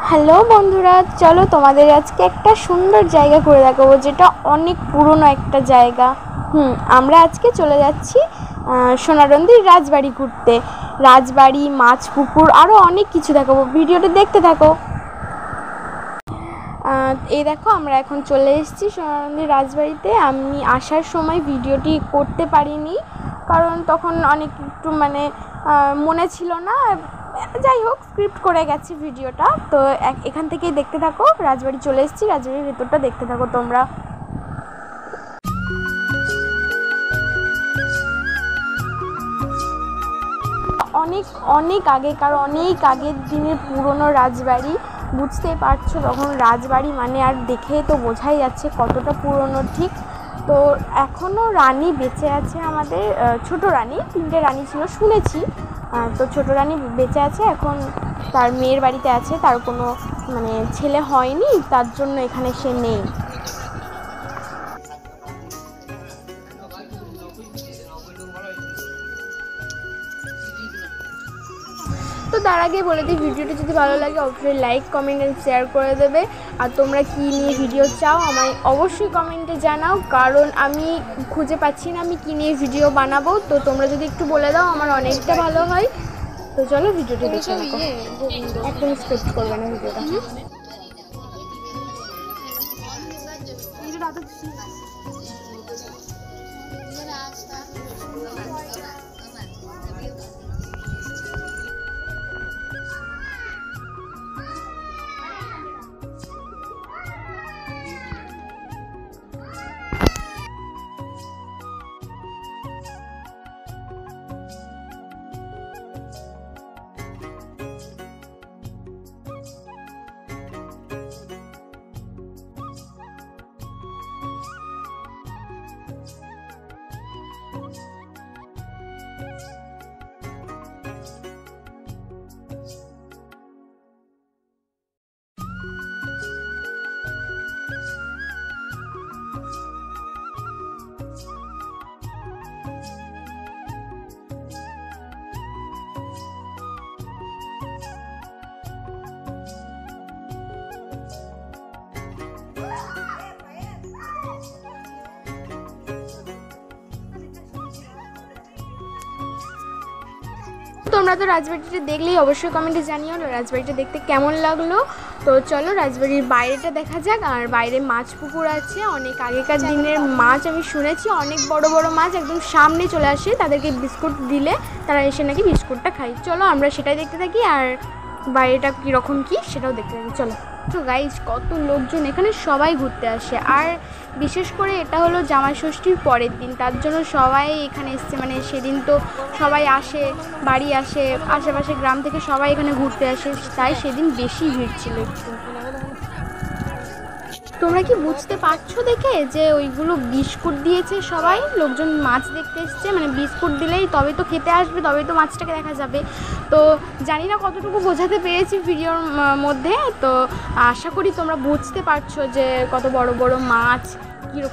Hello বন্ধুরা, চলো তোমাদের আজকে একটা সুন্দর জায়গা করে দেখাবো, যেটা অনেক পুরনো একটা জায়গা। আমরা আজকে চলে যাচ্ছি সোনারন্দির রাজবাড়ি ঘুরতে। রাজবাড়ি, মাছ পুকুর, আরও অনেক কিছু দেখাবো, ভিডিওটা দেখতে থাকো। এই দেখো, আমরা এখন চলে এসেছি সোনারন্দির রাজবাড়িতে। আমি আসার সময় ভিডিওটি করতে পারিনি, কারণ তখন অনেক একটু মনে ছিল না। যাই হোক, স্ক্রিপ্ট করে গেছি ভিডিওটা। তো এখান থেকেই দেখতে থাকো। রাজবাড়ি চলে এসেছি, রাজবাড়ির ভেতরটা দেখতে থাকো তোমরা। অনেক অনেক আগেকার, অনেক আগের দিনের পুরনো রাজবাড়ি। বুঝতেই পারছো, তখন রাজবাড়ি মানে আর দেখে তো বোঝাই যাচ্ছে কতটা পুরনো। ঠিক তো এখনও রানী বেঁচে আছে আমাদের, ছোট রানী, 3টে রানী ছিল শুনেছি। তো ছোট রানী বেঁচে আছে, এখন তার মেয়ের বাড়িতে আছে। তার কোনো ছেলে হয়নি, তার জন্য এখানে সে নেই। তো তার আগে বলে দিই, ভিডিওটি যদি ভালো লাগে অবশ্যই লাইক, কমেন্ট অ্যান্ড শেয়ার করে দেবে। আর তোমরা কী নিয়ে ভিডিও চাও আমায় অবশ্যই কমেন্টে জানাও, কারণ আমি খুঁজে পাচ্ছি না আমি কী নিয়ে ভিডিও বানাবো। তো তোমরা যদি একটু বলে দাও আমার অনেকটা ভালো হয়। তো চলো ভিডিওটি দেখে নাও, একদম স্ক্রিপ্ট করবে না ভিডিওটা। তোমরা তো রাজবাড়িটা দেখলেই অবশ্যই কমেন্টে জানিও রাজবাড়িটা দেখতে কেমন লাগলো। তো চলো রাজবাড়ির বাইরেটা দেখা যাক। আর বাইরে মাছ পুকুর আছে, অনেক আগেকার দিনের মাছ। আমি শুনেছি অনেক বড় বড় মাছ একদম সামনে চলে আসে, তাদেরকে বিস্কুট দিলে তারা এসে নাকি বিস্কুটটা খায়। চলো আমরা সেটাই দেখতে থাকি, আর বাইরেটা কীরকম কী সেটাও দেখতে থাকি। চলো। তো গাইজ, কত লোকজন এখানে, সবাই ঘুরতে আসে। আর বিশেষ করে এটা হলো জামাই ষষ্ঠীর পরের দিন, তার জন্য সবাই এখানে এসছে। সেদিন তো সবাই আসে, বাড়ি আসে, আশেপাশে গ্রাম থেকে সবাই এখানে ঘুরতে আসে, তাই সেদিন বেশি ভিড় ছিল একটু। তোমরা কি বুঝতে পারছো দেখে যে ওইগুলো বিস্কুট দিয়েছে? সবাই লোকজন মাছ দেখতে এসছে, বিস্কুট দিলেই তবে তো খেতে আসবে, তবে তো মাছটাকে দেখা যাবে। তো জানি না কতটুকু বোঝাতে পেরেছি ভিডিওর মধ্যে। তো আশা করি তোমরা বুঝতে পারছো যে কত বড় বড় মাছ,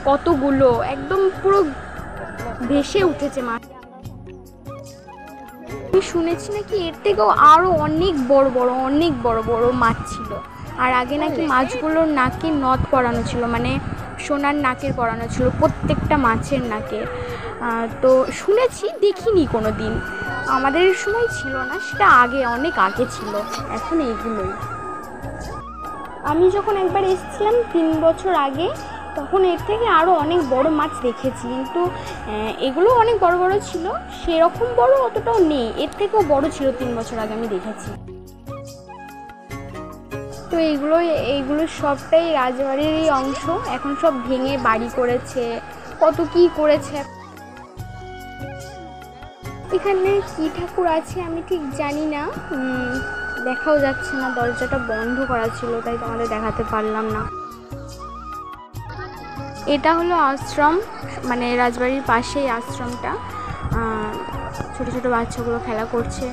কতগুলো একদম পুরো ভেসে উঠেছে মাছ। আমি শুনেছি নাকি এর থেকেও আরও অনেক বড় বড় মাছ ছিল। আর আগে নাকি মাছগুলোর নাকে নথ পরানো ছিল, সোনার নাকের পরানো ছিল প্রত্যেকটা মাছের নাকে। তো শুনেছি, দেখিনি কোনো দিন। আমাদের সময় ছিল না, সেটা আগে, অনেক আগে ছিল। এখন এইগুলোই। আমি যখন একবার এসেছিলাম 3 বছর আগে, তখন এর থেকে আরও অনেক বড় মাছ দেখেছি, কিন্তু এগুলো অনেক বড় বড় ছিল। সেরকম বড় অতটাও নেই, এর থেকেও বড় ছিল 3 বছর আগে আমি দেখেছি। তো এইগুলো সবটাই রাজবাড়িরই অংশ। এখন সব ভেঙে বাড়ি করেছে, কত কি করেছে। এখানে কি ঠাকুর আছে আমি ঠিক জানি না, দেখাও যাচ্ছে না, দরজাটা বন্ধ করা ছিল, তাই তোমাদের দেখাতে পারলাম না। এটা হলো আশ্রম, রাজবাড়ির পাশেই আশ্রমটা। ছোট ছোট বাচ্চাগুলো খেলা করছে।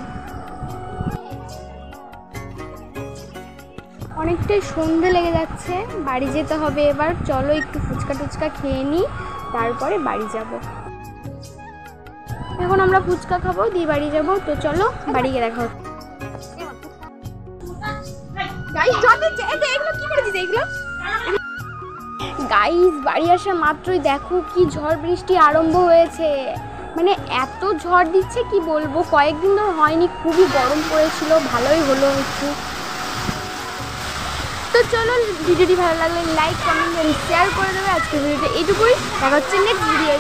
অনেকটাই সন্ধে লেগে যাচ্ছে, বাড়ি যেতে হবে এবার। চলো একটু ফুচকা টুচকা খেয়ে নিই, তারপরে বাড়ি যাব। এখন আমরা ফুচকা খাবো, দিয়ে বাড়ি যাবো। তো চলো বাড়ি গিয়ে দেখা হচ্ছে। গাইস ঝড় দিচ্ছে, এই এগুলো কি করেছিস এগুলো? গাইস বাড়ি আসার মাত্রই দেখো কি ঝড় বৃষ্টি আরম্ভ হয়েছে, মানে এত ঝড় দিচ্ছে কি বলবো, কয়েকদিন ধরে হয়নি, খুবই গরম পড়েছিল, ভালোই হলো একটু। তো চলো ভিডিওটি ভালো লাগলে লাইক কমেন্ট এন্ড শেয়ার করে দেবে। আজকের ভিডিওটা এইটুকুই, দেখা হচ্ছে নেক্সট ভিডিও।